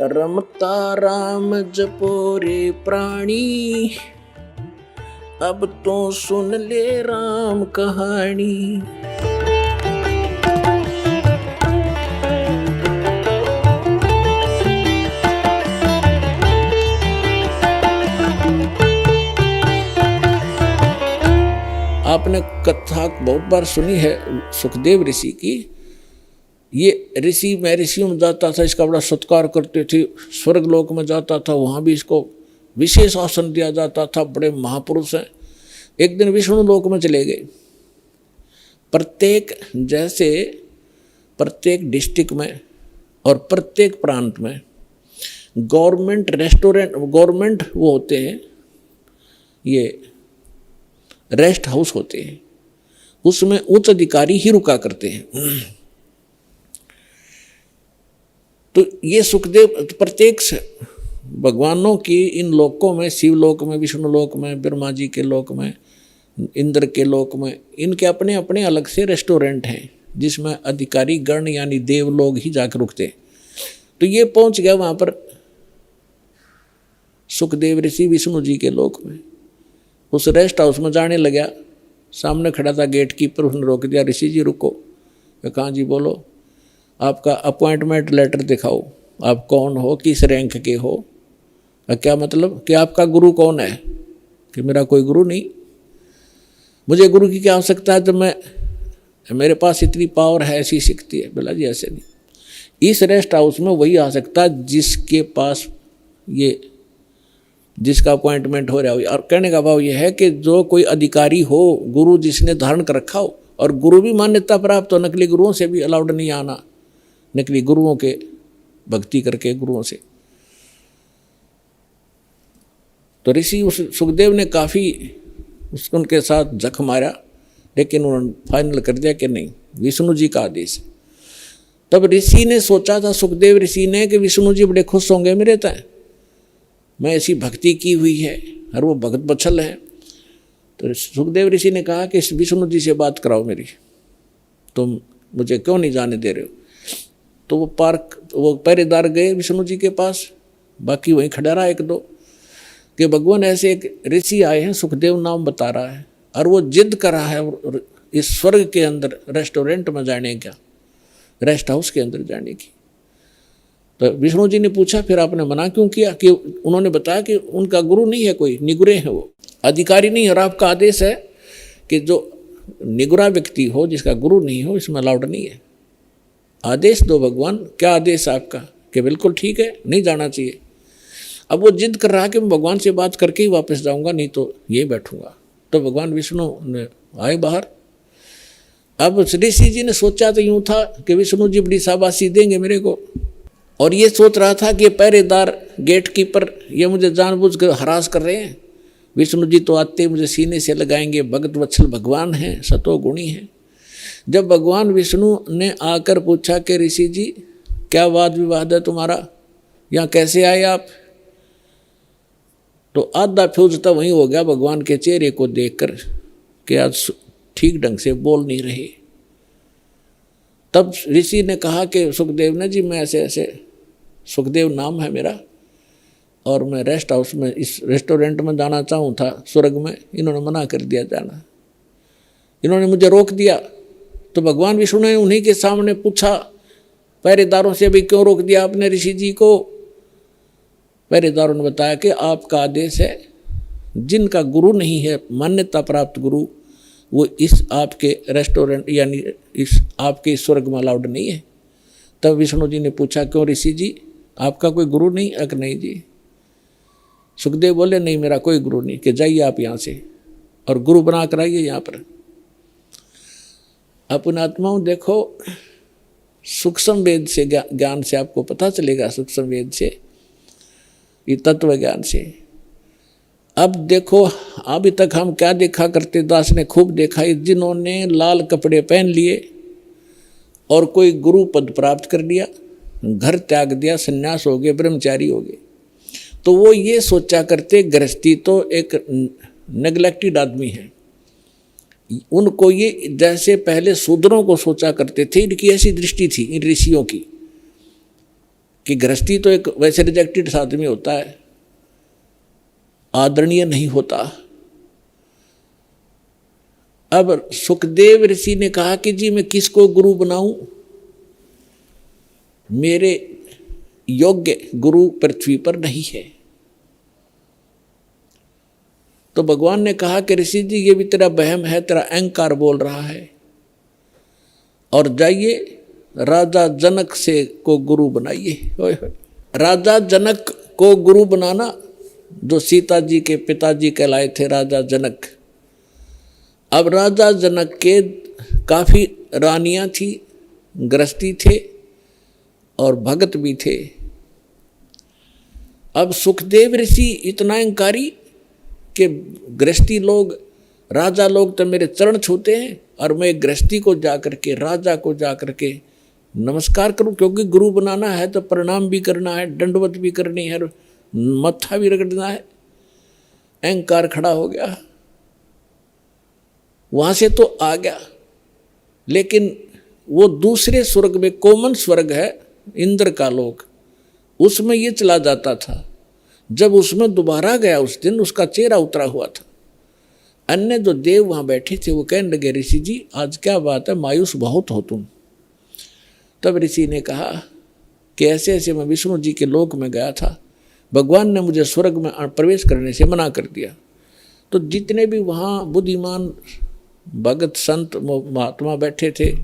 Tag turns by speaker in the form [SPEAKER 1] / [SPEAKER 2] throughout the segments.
[SPEAKER 1] रमता राम जपो रे प्राणी, अब तो सुन ले राम कहानी। आपने कथा बहुत बार सुनी है सुखदेव ऋषि की। ये ऋषि, मैं ऋषियों में जाता था, इसका बड़ा सत्कार करते थे। स्वर्ग लोक में जाता था, वहाँ भी इसको विशेष आसन दिया जाता था। बड़े महापुरुष हैं। एक दिन विष्णु लोक में चले गए। प्रत्येक डिस्ट्रिक्ट में और प्रत्येक प्रांत में गवर्नमेंट रेस्टोरेंट, गवर्नमेंट वो होते हैं, ये रेस्ट हाउस होते हैं, उसमें उच्च अधिकारी ही रुका करते हैं। तो ये सुखदेव प्रत्येक भगवानों की इन लोकों में, शिव लोक में, विष्णु लोक में, ब्रह्मा जी के लोक में, इंद्र के लोक में, इनके अपने अपने अलग से रेस्टोरेंट हैं जिसमें अधिकारी गण यानी देव लोग ही जाकर रुकते। तो ये पहुंच गया वहां पर सुखदेव ऋषि विष्णु जी के लोक में। उस रेस्ट हाउस में जाने लगा, सामने खड़ा था गेट कीपर, उसने रोक दिया, ऋषि जी रुको। कहाँ जी बोलो, आपका अपॉइंटमेंट लेटर दिखाओ, आप कौन हो, किस रैंक के हो। क्या मतलब कि आपका गुरु कौन है? कि मेरा कोई गुरु नहीं, मुझे गुरु की क्या आवश्यकता है, तो मेरे पास इतनी पावर है, ऐसी सिखती है। बोला जी ऐसे नहीं, इस रेस्ट हाउस में वही आ सकता है जिसके पास ये, जिसका अपॉइंटमेंट हो रहा हो। और कहने का भाव यह है कि जो कोई अधिकारी हो, गुरु जिसने धारण कर रखा हो, और गुरु भी मान्यता प्राप्त हो, नकली गुरुओं से भी अलाउड नहीं आना, नकली गुरुओं के भक्ति करके गुरुओं से। तो ऋषि उस सुखदेव ने काफ़ी उनके साथ जख मारा, लेकिन उन्होंने फाइनल कर दिया कि नहीं, विष्णु जी का आदेश है। तब ऋषि ने सोचा था, सुखदेव ऋषि ने, कि विष्णु जी बड़े खुश होंगे मेरे तय, मैं ऐसी भक्ति की हुई है और वो भगत बछल है। तो सुखदेव ऋषि ने कहा कि विष्णु जी से बात कराओ मेरी, तुम मुझे क्यों नहीं जाने दे रहे हो। तो वो पहरेदार गए विष्णु जी के पास, बाकी वहीं खड़ा रहा एक दो, कि भगवान ऐसे एक ऋषि आए हैं, सुखदेव नाम बता रहा है, और वो जिद कर रहा है इस स्वर्ग के अंदर रेस्टोरेंट में जाने का, रेस्ट हाउस के अंदर जाने की। तो विष्णु जी ने पूछा, फिर आपने मना क्यों किया? कि उन्होंने बताया कि उनका गुरु नहीं है, कोई निगुरे हैं, वो अधिकारी नहीं, और आपका आदेश है कि जो निगुरा व्यक्ति हो, जिसका गुरु नहीं हो, इसमें अलाउड नहीं है। आदेश दो भगवान, क्या आदेश है आपका? कि बिल्कुल ठीक है, नहीं जाना चाहिए। अब वो जिद कर रहा है कि मैं भगवान से बात करके ही वापस जाऊंगा, नहीं तो यही बैठूंगा। तो भगवान विष्णु ने आए बाहर। अब ऋषि जी ने सोचा तो यूँ था कि विष्णु जी बड़ी शाबाशी देंगे मेरे को, और ये सोच रहा था कि पहरेदार गेट कीपर ये मुझे जानबूझ कर हरास कर रहे हैं। विष्णु जी तो आते मुझे सीने से लगाएंगे, भगत वत्सल भगवान हैं, सतो गुणी हैं। जब भगवान विष्णु ने आकर पूछा कि ऋषि जी क्या वाद विवाद है तुम्हारा, यहाँ कैसे आए आप, तो आधा फ्यूज तो वहीं हो गया भगवान के चेहरे को देखकर कि आज ठीक ढंग से बोल नहीं रहे। तब ऋषि ने कहा कि सुखदेव ने जी, मैं ऐसे ऐसे, सुखदेव नाम है मेरा, और मैं रेस्ट हाउस में, इस रेस्टोरेंट में जाना चाहूँ था स्वर्ग में, इन्होंने मना कर दिया जाना, इन्होंने मुझे रोक दिया। तो भगवान विष्णु ने उन्हीं के सामने पूछा पहरेदारों से, भी क्यों रोक दिया आपने ऋषि जी को? पहरेदारों ने बताया कि आपका आदेश है, जिनका गुरु नहीं है, मान्यता प्राप्त गुरु, वो इस आपके रेस्टोरेंट यानी इस आपके स्वर्ग में अलाउड नहीं है। तब विष्णु जी ने पूछा, क्यों ऋषि जी, आपका कोई गुरु नहीं? अक नहीं जी। सुखदेव बोले, नहीं मेरा कोई गुरु नहीं, कि जाइए आप यहाँ से और गुरु बना कर आइए यहाँ पर। अपने आत्माओं देखो, सूक्ष्म वेद से ज्ञान से आपको पता चलेगा, सूक्ष्म वेद से, ये तत्व ज्ञान से। अब देखो, अभी तक हम क्या देखा करते, दास ने खूब देखा, जिन्होंने लाल कपड़े पहन लिए और कोई गुरु पद प्राप्त कर लिया, घर त्याग दिया, सन्यास हो गए, ब्रह्मचारी हो गए, तो वो ये सोचा करते गृहस्थी तो एक नेग्लेक्टेड आदमी है। उनको ये जैसे पहले शूद्रों को सोचा करते थे, इनकी ऐसी दृष्टि थी इन ऋषियों की कि गृहस्थी तो एक वैसे रिजेक्टेड आदमी होता है, आदरणीय नहीं होता। अब सुखदेव ऋषि ने कहा कि जी मैं किसको गुरु बनाऊं, मेरे योग्य गुरु पृथ्वी पर नहीं है। तो भगवान ने कहा कि ऋषि जी ये भी तेरा वहम है, तेरा अहंकार बोल रहा है, और जाइए राजा जनक से को गुरु बनाइए। राजा जनक को गुरु बनाना, जो सीता जी के पिताजी कहलाए थे राजा जनक। अब राजा जनक के काफ़ी रानियां थी, गृहस्थी थे और भगत भी थे। अब सुखदेव ऋषि इतना अहंकारी कि गृहस्थी लोग, राजा लोग तो मेरे चरण छूते हैं और मैं गृहस्थी को जाकर के, राजा को जाकर के नमस्कार करूं, क्योंकि गुरु बनाना है तो प्रणाम भी करना है, दंडवत भी करनी है, मत्था भी रगड़ना है। अहंकार खड़ा हो गया, वहां से तो आ गया, लेकिन वो दूसरे स्वर्ग में, कोमन स्वर्ग है इंद्र का लोक, उसमें ये चला जाता था। जब उसमें दोबारा गया उस दिन उसका चेहरा उतरा हुआ था। अन्य जो देव वहाँ बैठे थे वो कहने लगे ऋषि जी आज क्या बात है, मायूस बहुत हो तुम। तब ऋषि ने कहा कि ऐसे ऐसे मैं विष्णु जी के लोक में गया था, भगवान ने मुझे स्वर्ग में प्रवेश करने से मना कर दिया। तो जितने भी वहाँ बुद्धिमान भगत संत महात्मा बैठे थे,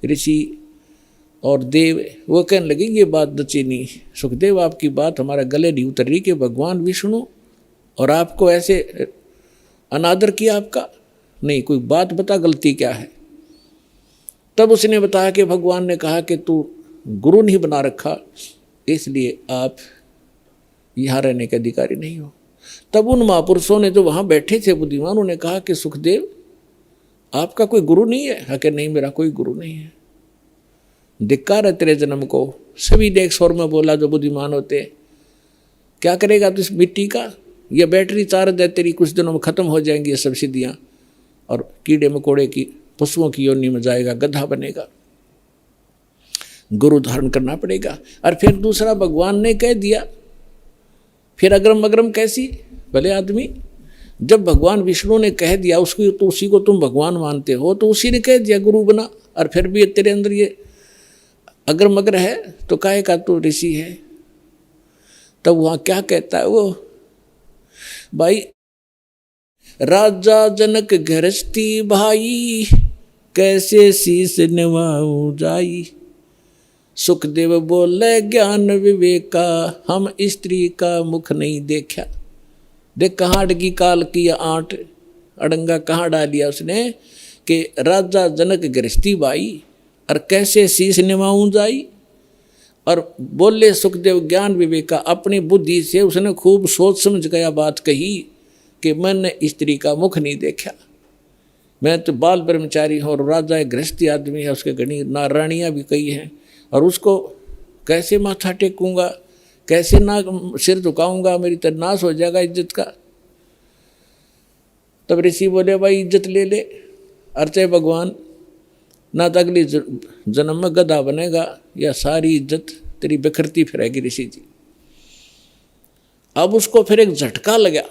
[SPEAKER 1] ऋषि और देव, वो कहने लगे ये बात दची नहीं, सुखदेव आपकी बात हमारा गले नहीं उतर रही कि भगवान विष्णु और आपको ऐसे अनादर किया आपका, नहीं कोई बात बता गलती क्या है। तब उसने बताया कि भगवान ने कहा कि तू गुरु नहीं बना रखा, इसलिए आप यहाँ रहने के अधिकारी नहीं हो। तब उन महापुरुषों ने जो वहाँ बैठे थे बुद्धिमान, उन्होंने कहा कि सुखदेव आपका कोई गुरु नहीं है? कि नहीं मेरा कोई गुरु नहीं है। धिक्कार है तेरे जन्म को। सभी ने एक स्वर में बोला जो बुद्धिमान होते, क्या करेगा तू इस मिट्टी का, ये बैटरी चार्ज है तेरी, कुछ दिनों में खत्म हो जाएंगी ये सब सिद्धियाँ, और कीड़े मकोड़े की पशुओं की योनि में जाएगा, गधा बनेगा, गुरु धारण करना पड़ेगा। और फिर दूसरा भगवान ने कह दिया, फिर अग्रम अग्रम कैसी भले आदमी, जब भगवान विष्णु ने कह दिया उसको, तो उसी को तुम भगवान मानते हो, तो उसी ने कह दिया गुरु बना, और फिर भी तेरे अंदर ये अगर मगर है तो काहे का तू ऋषि है। तब वहाँ क्या कहता है वो, भाई राजा जनक गृहस्थी भाई, कैसे शीस निभाऊं जाई। सुखदेव बोले ज्ञान विवेका, हम स्त्री का मुख नहीं देखा। देख कहाँ अड़गी काल की आंट, अड़ंगा कहाँ डालिया उसने, कि राजा जनक गृहस्थी भाई और कैसे शीश निभाऊं जाई। और बोले सुखदेव ज्ञान विवेका, अपनी बुद्धि से उसने खूब सोच समझ गया बात कही कि मैंने स्त्री का मुख नहीं देखा, मैं तो बाल ब्रह्मचारी हूँ और राजा गृहस्थी आदमी है, उसके घनी नारायणियाँ भी कई हैं, और उसको कैसे माथा टेकूंगा, कैसे ना सिर झुकाऊंगा, मेरी तो नाश हो जाएगा इज्जत का। तब ऋषि बोले भाई इज्जत ले ले, अर्चे भगवान ना तो अगली जन्म में गधा बनेगा या सारी इज्जत तेरी बिखरती फिरेगी ऋषि जी। अब उसको फिर एक झटका लगा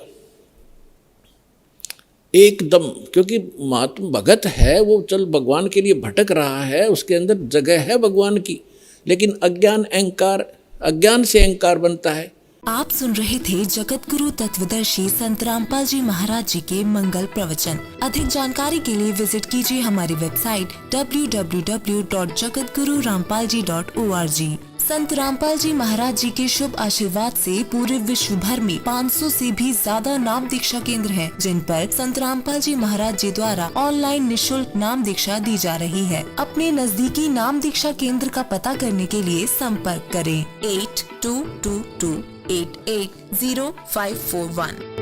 [SPEAKER 1] एकदम, क्योंकि महात्मा भगत है वो, चल भगवान के लिए भटक रहा है, उसके अंदर जगह है भगवान की, लेकिन अज्ञान अहंकार, अज्ञान से अहंकार बनता है।
[SPEAKER 2] आप सुन रहे थे जगत गुरु तत्वदर्शी संत रामपाल जी महाराज जी के मंगल प्रवचन। अधिक जानकारी के लिए विजिट कीजिए हमारी वेबसाइट www.jagatgururampalji.org। संत रामपाल जी महाराज जी के शुभ आशीर्वाद से पूरे विश्व भर में 500 से भी ज्यादा नाम दीक्षा केंद्र हैं, जिन पर संत रामपाल जी महाराज जी द्वारा ऑनलाइन निशुल्क नाम दीक्षा दी जा रही है। अपने नजदीकी नाम दीक्षा केंद्र का पता करने के लिए संपर्क करें 8222880541।